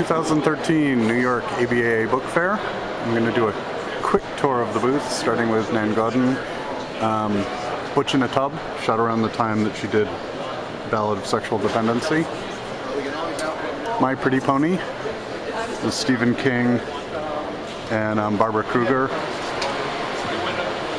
2013 New York ABAA Book Fair. I'm going to do a quick tour of the booth, starting with Nan Goddard. Butch in a Tub, shot around the time that she did Ballad of Sexual Dependency. My Pretty Pony, the Stephen King and Barbara Kruger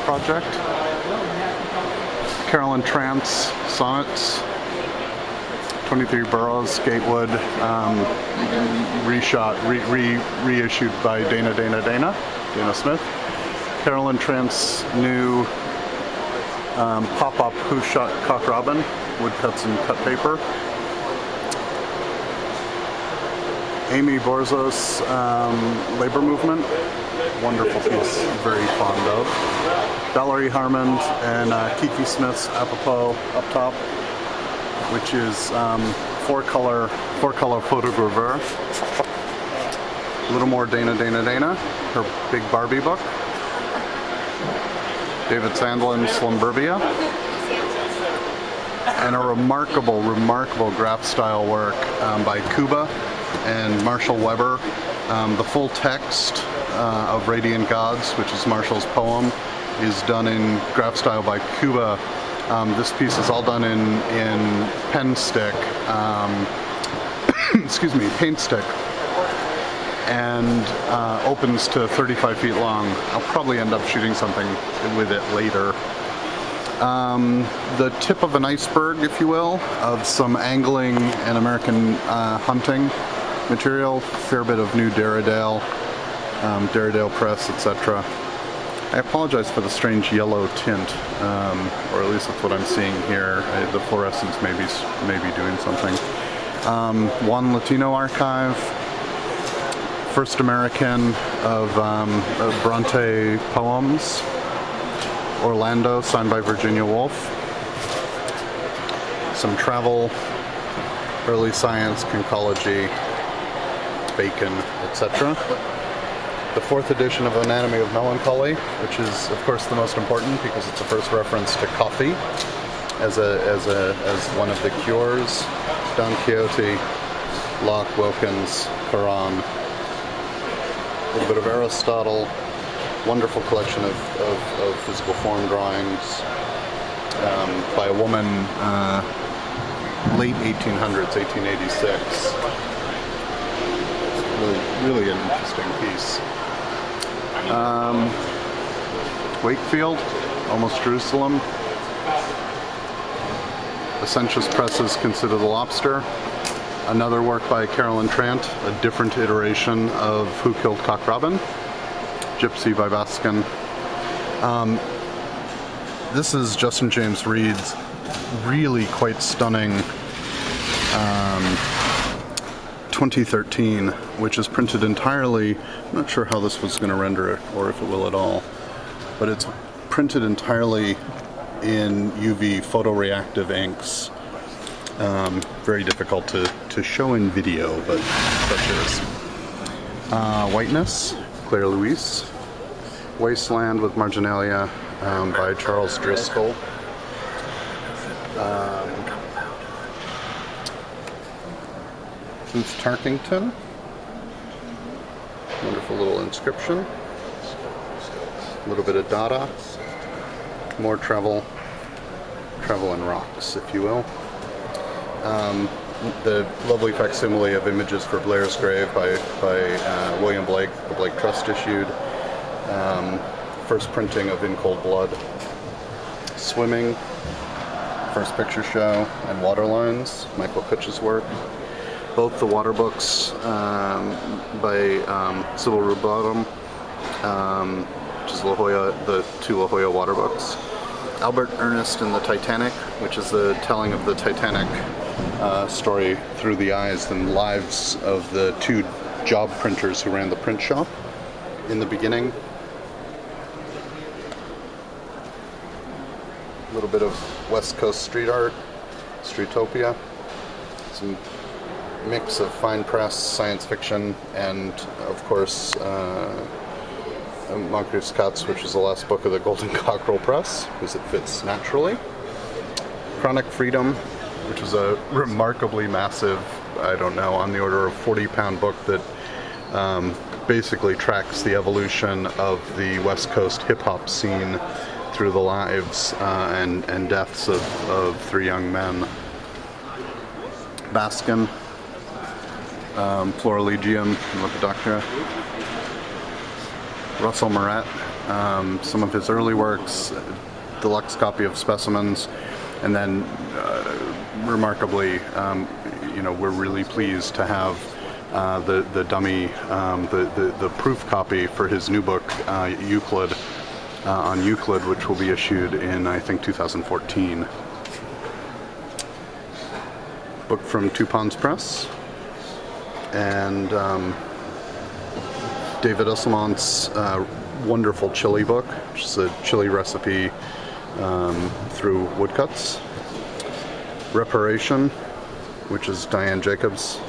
project. Carolyn Trant's Sonnets, 23 Burroughs, Gatewood, reissued by Dana Smith. Carolyn Trant's new pop-up Who Shot Cock Robin, woodcuts and cut paper. Amy Borzo's Labor Movement, wonderful piece, very fond of. Valerie Harmon and Kiki Smith's Apropos up top, which is four color photogravure. A little more Dana, her big Barbie book. David Sandlin's Slumburbia. And a remarkable graph style work by Kuba and Marshall Weber. The full text of Radiant Gods, which is Marshall's poem, is done in graph style by Kuba. This piece is all done in pen stick, paint stick, and opens to 35 feet long. I'll probably end up shooting something with it later. The tip of an iceberg, if you will, of some angling and American hunting material, fair bit of new Darredale Press, etc. I apologize for the strange yellow tint, or at least that's what I'm seeing here. The fluorescence may be doing something. One Latino Archive, first American of Bronte poems, Orlando, signed by Virginia Woolf. Some travel, early science, conchology, Bacon, etc. The fourth edition of Anatomy of Melancholy, which is, of course, the most important because it's the first reference to coffee as one of the cures. Don Quixote, Locke, Wilkins, Quran, a little bit of Aristotle, wonderful collection of physical form drawings by a woman, late 1800s, 1886. Really an interesting piece. Wakefield, Almost Jerusalem. Essentious Presses, Consider the Lobster. Another work by Carolyn Trant, a different iteration of Who Killed Cock Robin. Gypsy by Baskin. This is Justin James Reed's really quite stunning 2013, which is printed entirely, I'm not sure how this was going to render it or if it will at all, but it's printed entirely in UV photoreactive inks. Very difficult to show in video, but such is. Whiteness, Claire Louise. Wasteland with Marginalia by Charles Driscoll. Booth Tarkington. Wonderful little inscription. A little bit of Dada. More travel and rocks, if you will. The lovely facsimile of Images for Blair's Grave by William Blake, the Blake Trust issued. First printing of In Cold Blood. Swimming, First Picture Show, and Waterlines, Michael Kutch's work. Both the water books by Sybil Rubottom, which is the two La Jolla water books. Albert Ernest in The Titanic, which is the telling of the Titanic story through the eyes and lives of the two job printers who ran the print shop in the beginning. A little bit of West Coast street art, Streetopia, some mix of fine press, science fiction, and of course Moncrief's Cuts, which is the last book of the Golden Cockerel Press, because it fits naturally. Chronic Freedom, which was a remarkably massive, I don't know, on the order of 40-pound book that basically tracks the evolution of the West Coast hip-hop scene through the lives and deaths of 3 young men. Baskin, Florilegium, Lepidoptera. Russell Moret, some of his early works, deluxe copy of Specimens, and then remarkably, we're really pleased to have the dummy, the proof copy for his new book, Euclid, on Euclid, which will be issued in, I think, 2014. Book from Two Ponds Press, and David Usselmont's wonderful chili book, which is a chili recipe through woodcuts. Reparation, which is Diane Jacobs'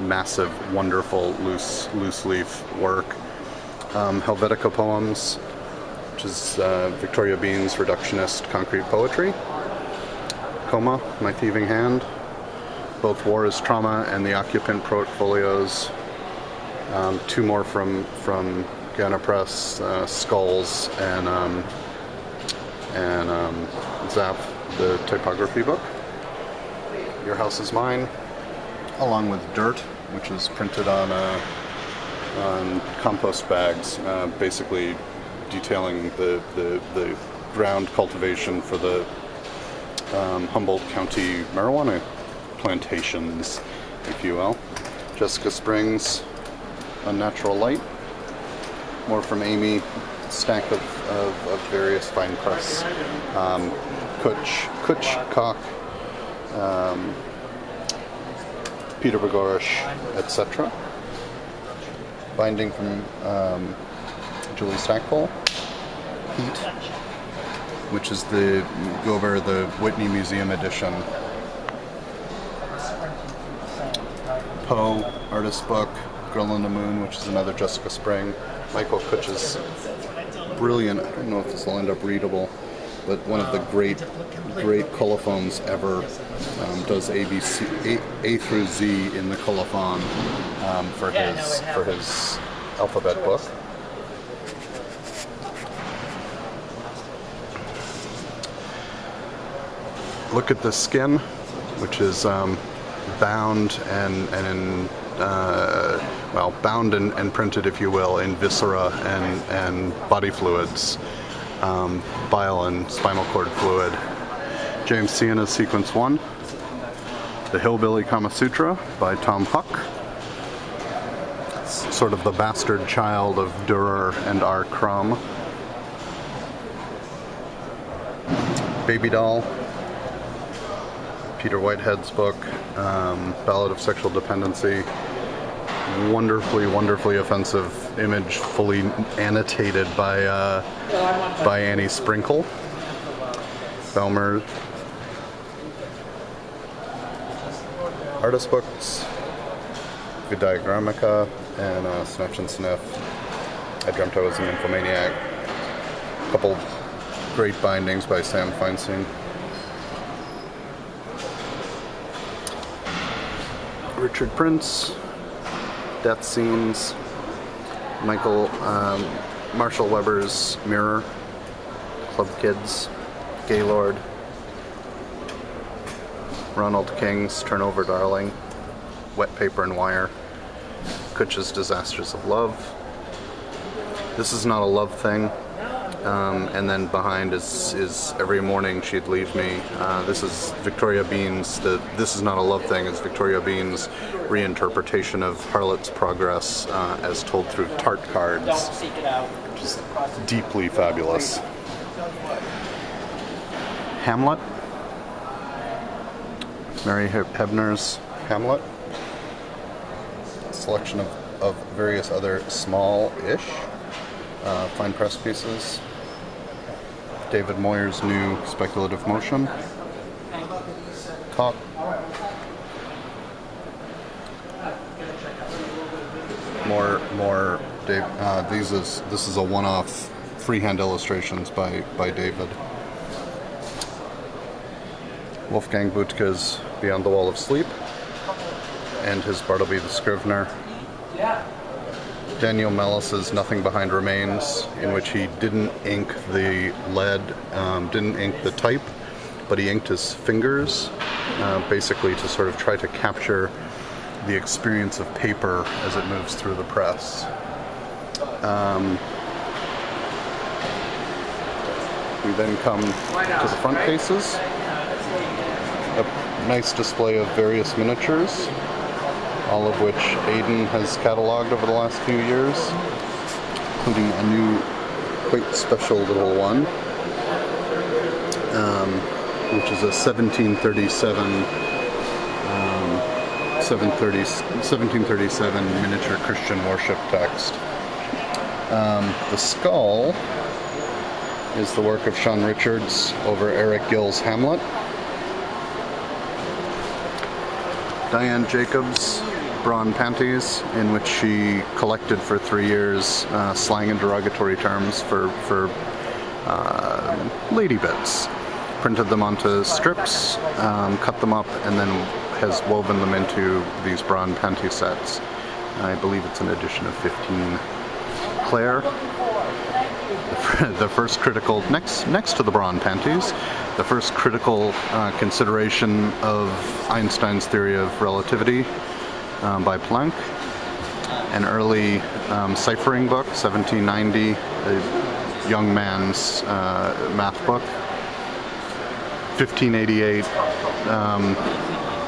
massive, wonderful, loose leaf work. Helvetica Poems, which is Victoria Bean's reductionist concrete poetry. Coma, My Thieving Hand, both War is Trauma and The Occupant portfolios. 2 more from Ghana Press, Skulls and Zap, the typography book. Your House is Mine, along with Dirt, which is printed on compost bags, basically detailing the ground cultivation for the Humboldt County marijuana plantations, if you will. Jessica Springs, Unnatural Light. More from Amy, stack of various fine press. Kutch, Koch, Peter Bogorish, etc. Binding from Julie Stackpole. Heat, which is the Whitney Museum edition. Poe, artist book. Girl in the Moon, which is another Jessica Spring. Michael Kutch's brilliant, I don't know if this will end up readable, but one of the great colophons ever. Does A through Z in the colophon for his alphabet book. Look at the Skin, which is bound bound and printed, if you will, in viscera and body fluids, bile and spinal cord fluid. James Sienna's Sequence 1, The Hillbilly Kama Sutra by Tom Huck. It's sort of the bastard child of Dürer and R. Crumb. Baby Doll, Peter Whitehead's book, Ballad of Sexual Dependency. Wonderfully offensive image, fully annotated by Annie Sprinkle. Belmer. Artist books, Vidiagrammica, and Snatch and Sniff. I Dreamt I Was an Infomaniac. A couple great bindings by Sam Feinstein. Richard Prince, Death Scenes, Marshall Weber's Mirror, Club Kids, Gaylord, Ronald King's Turnover Darling, Wet Paper and Wire, Kutch's Disasters of Love, This Is Not a Love Thing, and then behind is Every Morning She'd Leave Me. This is Victoria Bean's, This Is Not a Love Thing is Victoria Bean's reinterpretation of Harlot's Progress as told through tart cards, which is deeply fabulous. Hamlet, Mary Hebner's Hamlet, a selection of various other small-ish fine press pieces. David Moyer's new Speculative Motion. Cock. More Dave. This is a one-off freehand illustrations by David. Wolfgang Boutke's Beyond the Wall of Sleep, and his Bartleby the Scrivener. Daniel Mellis's Nothing Behind Remains, in which he didn't ink the lead, didn't ink the type, but he inked his fingers, basically to sort of try to capture the experience of paper as it moves through the press. We then come to the front cases. A nice display of various miniatures, all of which Aidan has cataloged over the last few years, including a new, quite special little one, which is a 1737 miniature Christian worship text. The skull is the work of Sean Richards over Eric Gill's Hamlet. Diane Jacobs' Brawn Panties, in which she collected for 3 years slang and derogatory terms for lady bits. Printed them onto strips, cut them up, and then has woven them into these Brawn Panty sets. I believe it's an edition of 15. Claire, the first critical, next to the Brawn Panties, the first critical consideration of Einstein's theory of relativity by Planck, an early ciphering book, 1790, a young man's math book, 1588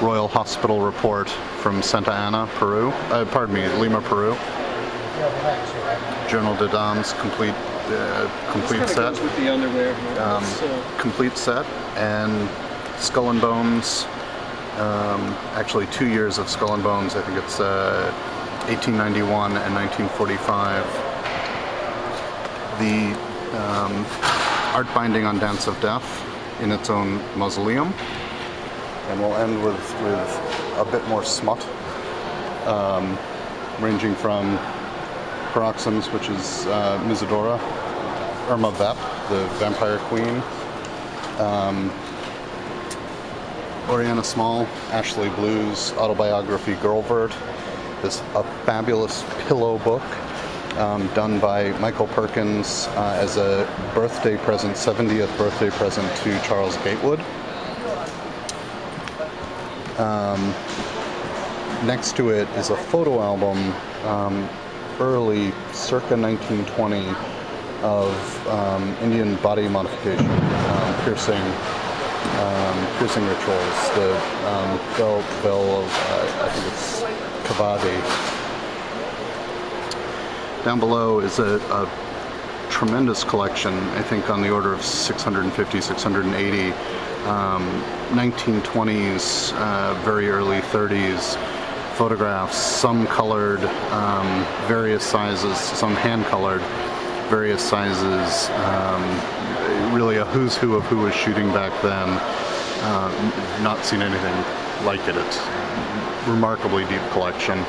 Royal Hospital report from Santa Ana, Peru, Lima, Peru. Journal de Dames complete set. With the underwear. Complete set, and Skull and Bones. Actually, 2 years of Skull and Bones. I think it's 1891 and 1945. The art binding on Dance of Death in its own mausoleum, and we'll end with a bit more smut, ranging from Paroxysms, which is Misadora, Irma Vep, the Vampire Queen, Oriana Small, Ashley Blue's autobiography Girlvert, a fabulous pillow book done by Michael Perkins as a birthday present, 70th birthday present to Charles Gatewood. Next to it is a photo album, early, circa 1920, of Indian body modification, piercing rituals. The bell of, I think it's Kavadi. Down below is a tremendous collection, I think on the order of 650, 680, 1920s, very early 30s, photographs, some colored, various sizes, some hand-colored, various sizes, really a who's who of who was shooting back then. Not seen anything like it. It's a remarkably deep collection.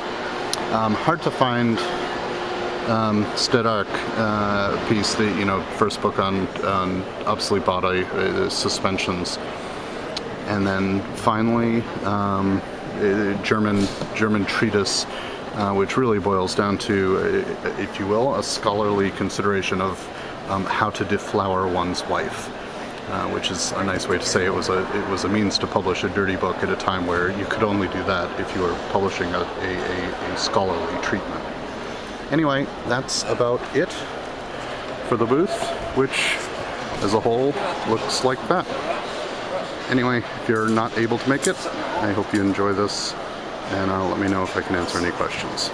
Hard to find Stedark piece, the first book on obsolete body suspensions, and then finally German treatise, which really boils down to, if you will, a scholarly consideration of how to deflower one's wife, which is a nice way to say it was a means to publish a dirty book at a time where you could only do that if you were publishing a scholarly treatment. Anyway, that's about it for the booth, which as a whole looks like that. Anyway, if you're not able to make it, I hope you enjoy this, and let me know if I can answer any questions.